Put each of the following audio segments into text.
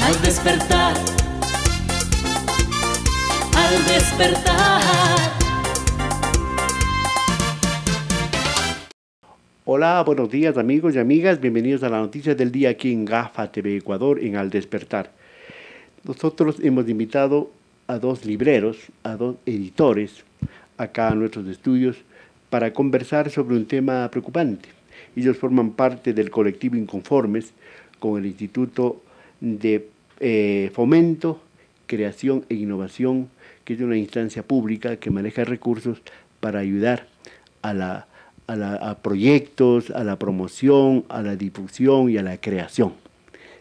al despertar, al despertar. Hola, buenos días amigos y amigas, bienvenidos a la noticia del día aquí en GAFA TV Ecuador en Al Despertar. Nosotros hemos invitado a dos libreros, a dos editores, acá a nuestros estudios, para conversar sobre un tema preocupante. Ellos forman parte del colectivo Inconformes con el Instituto de Fomento, Creación e Innovación, que es una instancia pública que maneja recursos para ayudar a proyectos, a la promoción, a la difusión y a la creación.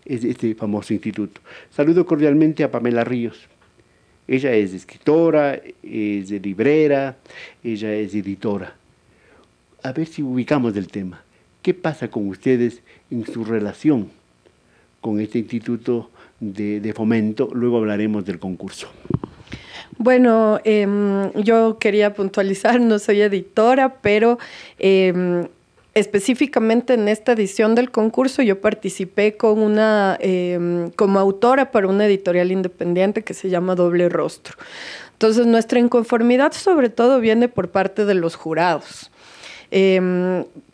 Es este famoso instituto. Saludo cordialmente a Pamela Ríos. Ella es escritora, es librera, ella es editora. A ver si ubicamos el tema. ¿Qué pasa con ustedes en su relación con este instituto de fomento? Luego hablaremos del concurso. Bueno, yo quería puntualizar, no soy editora, pero específicamente en esta edición del concurso yo participé con como autora para una editorial independiente que se llama Doble Rostro. Entonces, nuestra inconformidad sobre todo viene por parte de los jurados.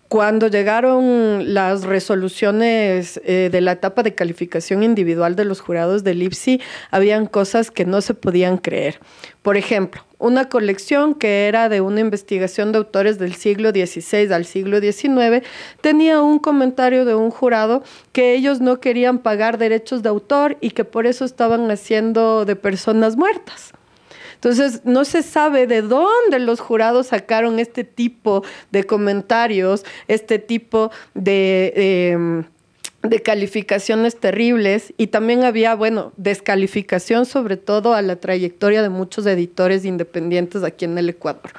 Cuando llegaron las resoluciones de la etapa de calificación individual de los jurados del IPSI, habían cosas que no se podían creer. Por ejemplo, una colección que era de una investigación de autores del siglo XVI al siglo XIX, tenía un comentario de un jurado que ellos no querían pagar derechos de autor y que por eso estaban haciendo de personas muertas. Entonces, no se sabe de dónde los jurados sacaron este tipo de comentarios, este tipo de calificaciones terribles, y también había, descalificación sobre todo a la trayectoria de muchos editores independientes aquí en el Ecuador.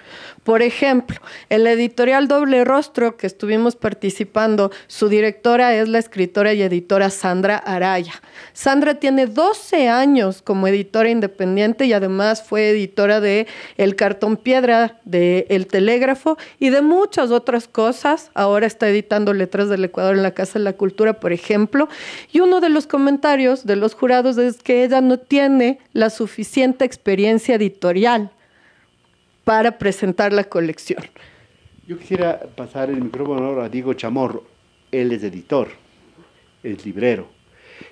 Por ejemplo, en la editorial Doble Rostro que estuvimos participando, su directora es la escritora y editora Sandra Araya. Sandra tiene 12 años como editora independiente y además fue editora de El Cartón Piedra, de El Telégrafo y de muchas otras cosas. Ahora está editando Letras del Ecuador en la Casa de la Cultura, por ejemplo. Y uno de los comentarios de los jurados es que ella no tiene la suficiente experiencia editorial para presentar la colección. Yo quisiera pasar el micrófono ahora a Diego Chamorro. Él es editor, es librero.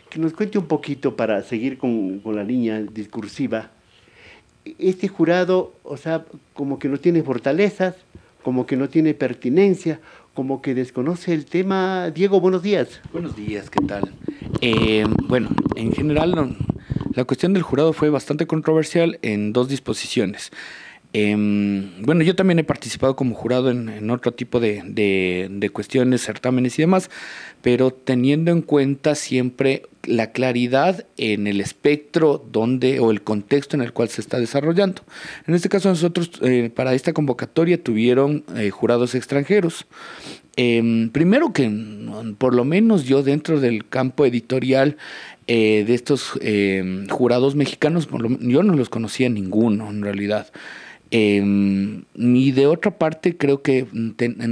Que nos cuente un poquito para seguir con la línea discursiva. Este jurado, o sea, como que no tiene fortalezas, como que no tiene pertinencia, como que desconoce el tema. Diego, buenos días. Buenos días, ¿qué tal? En general, la cuestión del jurado fue bastante controversial en dos disposiciones. Yo también he participado como jurado en otro tipo de cuestiones, certámenes y demás, pero teniendo en cuenta siempre la claridad en el espectro o el contexto en el cual se está desarrollando. En este caso nosotros para esta convocatoria tuvieron jurados extranjeros. Primero que por lo menos yo dentro del campo editorial de estos jurados mexicanos, yo no los conocía ninguno en realidad. Y de otra parte creo que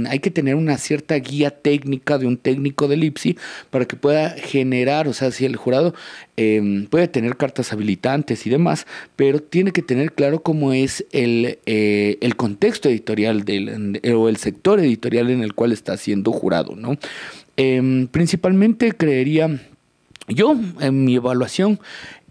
hay que tener una cierta guía técnica de un técnico del IPSI para que pueda generar, o sea, si el jurado puede tener cartas habilitantes y demás, pero tiene que tener claro cómo es el contexto editorial o el sector editorial en el cual está siendo jurado, ¿no? Principalmente creería yo, en mi evaluación,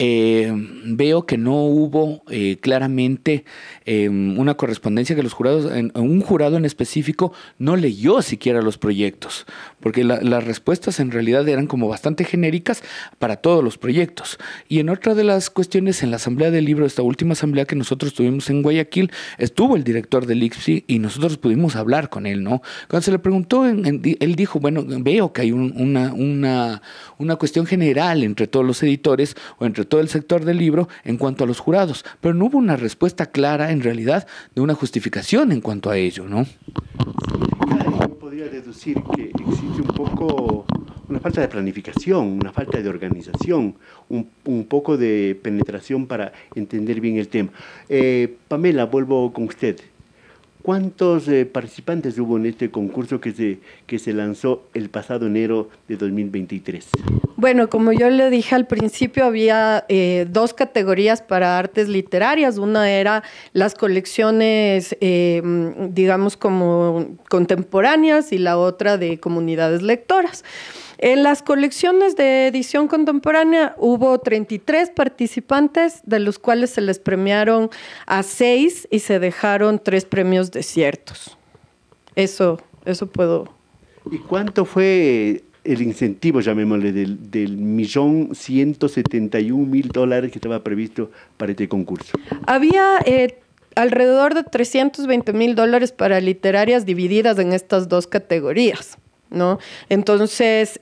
veo que no hubo claramente una correspondencia, que los jurados, un jurado en específico no leyó siquiera los proyectos, porque las respuestas en realidad eran como bastante genéricas para todos los proyectos. Y en otra de las cuestiones, en la asamblea del libro, esta última asamblea que nosotros tuvimos en Guayaquil, estuvo el director del IPSI y nosotros pudimos hablar con él, ¿no? Cuando se le preguntó, él dijo, bueno, veo que hay una cuestión general entre todos los editores o entre todo el sector del libro en cuanto a los jurados, pero no hubo una respuesta clara en realidad de una justificación en cuanto a ello, ¿no? Yo podría deducir que existe un poco una falta de planificación, una falta de organización, un poco de penetración para entender bien el tema. Pamela, vuelvo con usted. ¿Cuántos participantes hubo en este concurso que se lanzó el pasado enero de 2023? Bueno, como yo le dije al principio, había dos categorías para artes literarias. Una era las colecciones, digamos, como contemporáneas, y la otra de comunidades lectoras. En las colecciones de edición contemporánea hubo 33 participantes, de los cuales se les premiaron a 6 y se dejaron 3 premios desiertos. Eso puedo. ¿Y cuánto fue el incentivo, llamémosle, del $1.171.000 que estaba previsto para este concurso? Había alrededor de $320.000 para literarias divididas en estas dos categorías, ¿no? Entonces,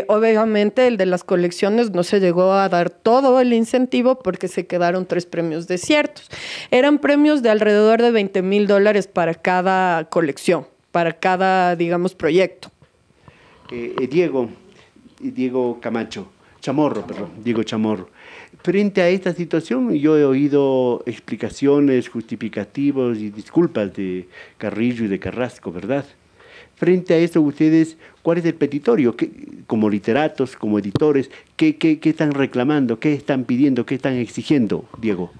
obviamente, el de las colecciones no se llegó a dar todo el incentivo porque se quedaron 3 premios desiertos. Eran premios de alrededor de $20.000 para cada colección, para cada, digamos, proyecto. Diego Chamorro. Frente a esta situación, yo he oído explicaciones, justificativos y disculpas de Carrillo y de Carrasco, ¿verdad? Frente a eso, ustedes, ¿cuál es el petitorio? Como literatos, como editores, ¿qué están reclamando? ¿Qué están pidiendo? ¿Qué están exigiendo, Diego?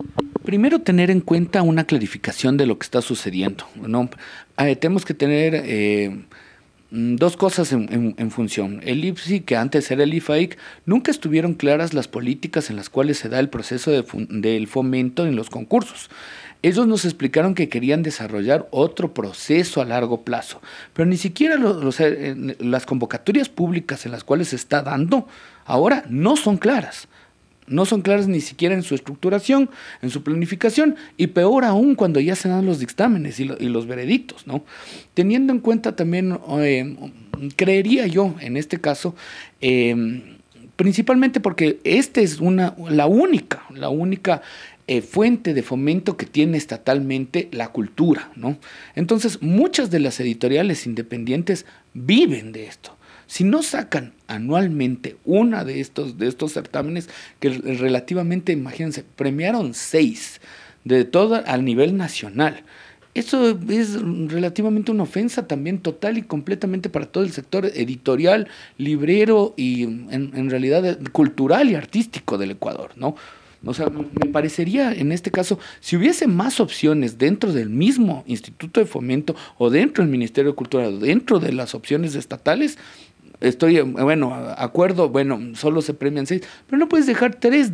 Primero, tener en cuenta una clarificación de lo que está sucediendo, ¿no? Tenemos que tener dos cosas en función. El IPSI, que antes era el IFAIC, nunca estuvieron claras las políticas en las cuales se da el proceso del fomento en los concursos. Ellos nos explicaron que querían desarrollar otro proceso a largo plazo, pero ni siquiera las convocatorias públicas en las cuales se está dando ahora no son claras. No son claras ni siquiera en su estructuración, en su planificación, y peor aún cuando ya se dan los dictámenes y los veredictos, ¿no? Teniendo en cuenta también, creería yo, en este caso, principalmente porque esta es la única fuente de fomento que tiene estatalmente la cultura, ¿no? Entonces, muchas de las editoriales independientes viven de esto. Si no sacan anualmente una de estos certámenes, que relativamente, imagínense, premiaron 6 de todo a nivel nacional. Eso es relativamente una ofensa también total y completamente para todo el sector editorial, librero y en realidad cultural y artístico del Ecuador, ¿no? O sea, me parecería en este caso, si hubiese más opciones dentro del mismo Instituto de Fomento o dentro del Ministerio de Cultura, o dentro de las opciones estatales, acuerdo, solo se premian 6, pero no puedes dejar 3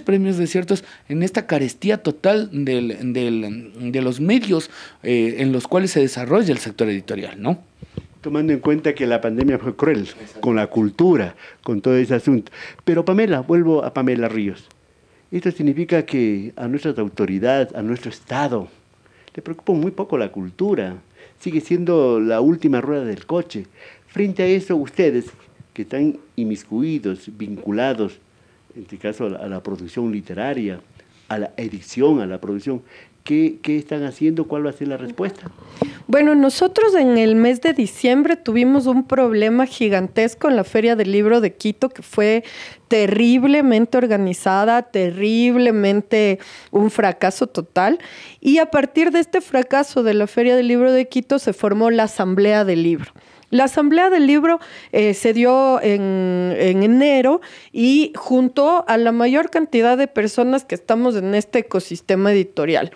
premios desiertos en esta carestía total de los medios en los cuales se desarrolla el sector editorial, ¿no? Tomando en cuenta que la pandemia fue cruel con la cultura, con todo ese asunto. Pero vuelvo a Pamela Ríos. Esto significa que a nuestras autoridades, a nuestro Estado, le preocupa muy poco la cultura. Sigue siendo la última rueda del coche. Frente a eso, ustedes que están inmiscuidos, vinculados, en este caso a la producción literaria, a la edición, a la producción, ¿qué están haciendo? ¿Cuál va a ser la respuesta? Bueno, nosotros en el mes de diciembre tuvimos un problema gigantesco en la Feria del Libro de Quito, que fue terriblemente organizada, terriblemente un fracaso total. Y a partir de este fracaso de la Feria del Libro de Quito se formó la Asamblea del Libro. La Asamblea del Libro se dio en enero y juntó a la mayor cantidad de personas que estamos en este ecosistema editorial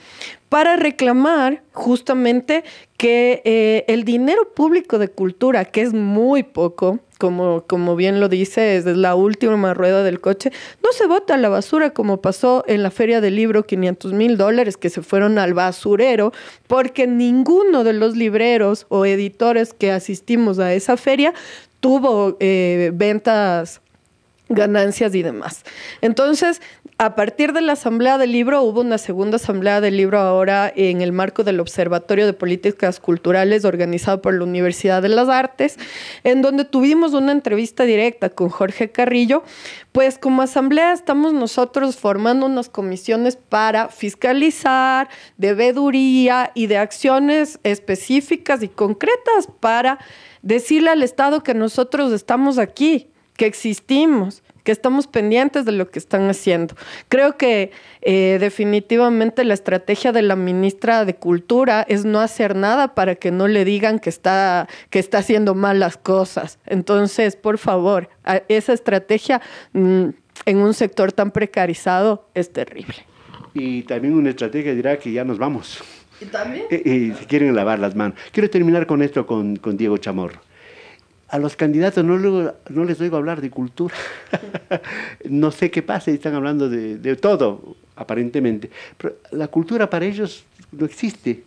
para reclamar justamente que el dinero público de cultura, que es muy poco, como bien lo dice, es la última rueda del coche, no se bota a la basura como pasó en la Feria del Libro, $500,000 que se fueron al basurero, porque ninguno de los libreros o editores que asistimos a esa feria tuvo ventas, ganancias y demás. Entonces, a partir de la Asamblea del Libro, hubo una segunda Asamblea del Libro ahora en el marco del Observatorio de Políticas Culturales organizado por la Universidad de las Artes, en donde tuvimos una entrevista directa con Jorge Carrillo. Pues como asamblea estamos nosotros formando unas comisiones para fiscalizar, de veeduría y de acciones específicas y concretas para decirle al Estado que nosotros estamos aquí, que existimos, que estamos pendientes de lo que están haciendo. Creo que definitivamente la estrategia de la ministra de Cultura es no hacer nada para que no le digan que está haciendo mal las cosas. Entonces, por favor, esa estrategia en un sector tan precarizado es terrible. Y también una estrategia dirá que ya nos vamos. ¿Y también? Y se quieren lavar las manos. Quiero terminar con esto con Diego Chamorro. A los candidatos no les oigo hablar de cultura. No sé qué pasa, están hablando de todo, aparentemente. Pero la cultura para ellos no existe.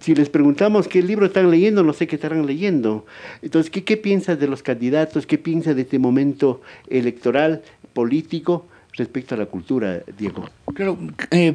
Si les preguntamos qué libro están leyendo, no sé qué estarán leyendo. Entonces, ¿qué piensas de los candidatos? ¿Qué piensas de este momento electoral, político, respecto a la cultura, Diego? Claro,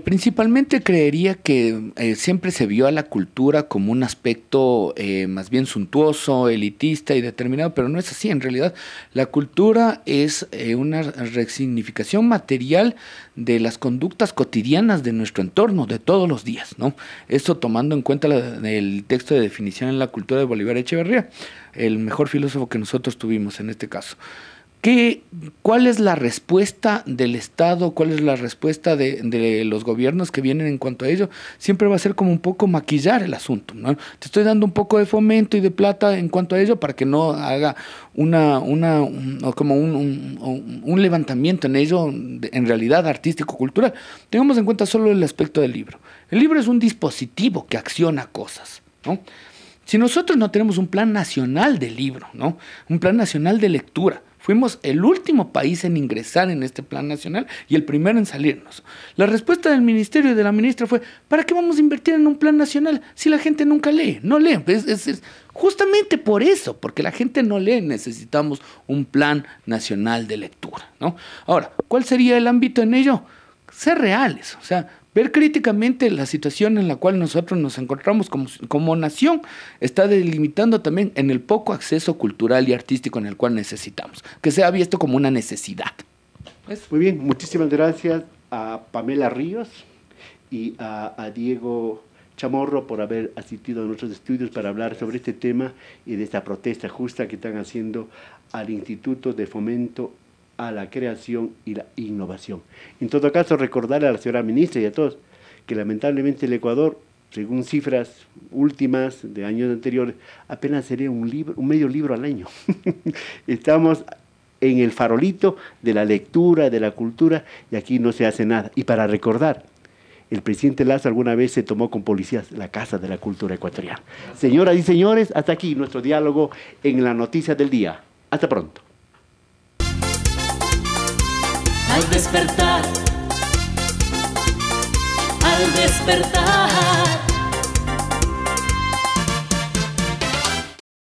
principalmente creería que siempre se vio a la cultura como un aspecto más bien suntuoso, elitista y determinado, pero no es así. En realidad, la cultura es una resignificación material de las conductas cotidianas de nuestro entorno, de todos los días, ¿no? Esto tomando en cuenta el texto de definición en la cultura de Bolívar Echeverría, el mejor filósofo que nosotros tuvimos en este caso. ¿Cuál es la respuesta del Estado? ¿Cuál es la respuesta de los gobiernos que vienen en cuanto a ello? Siempre va a ser como un poco maquillar el asunto, ¿no? Te estoy dando un poco de fomento y de plata en cuanto a ello para que no haga un levantamiento en ello, en realidad artístico-cultural. Tengamos en cuenta solo el aspecto del libro. El libro es un dispositivo que acciona cosas, ¿no? Si nosotros no tenemos un plan nacional de libro, ¿no? Un plan nacional de lectura, fuimos el último país en ingresar en este plan nacional y el primero en salirnos. La respuesta del ministerio y de la ministra fue: ¿para qué vamos a invertir en un plan nacional si la gente nunca lee? No lee. Es justamente por eso, porque la gente no lee, necesitamos un plan nacional de lectura, ¿no? Ahora, ¿cuál sería el ámbito en ello? Ser reales, o sea, ver críticamente la situación en la cual nosotros nos encontramos como nación está delimitando también en el poco acceso cultural y artístico en el cual necesitamos, que sea visto como una necesidad. Muy bien, muchísimas gracias a Pamela Ríos y a Diego Chamorro por haber asistido a nuestros estudios para hablar sobre este tema y de esta protesta justa que están haciendo al Instituto de Fomento a la Creación y la Innovación. En todo caso, recordarle a la señora ministra y a todos que lamentablemente el Ecuador, según cifras últimas de años anteriores, apenas sería un medio libro al año. Estamos en el farolito de la lectura, de la cultura, y aquí no se hace nada. Y para recordar, el presidente Lazo alguna vez se tomó con policías la Casa de la Cultura Ecuatoriana. Señoras y señores, hasta aquí nuestro diálogo en la Noticia del Día. Hasta pronto. Al despertar, al despertar.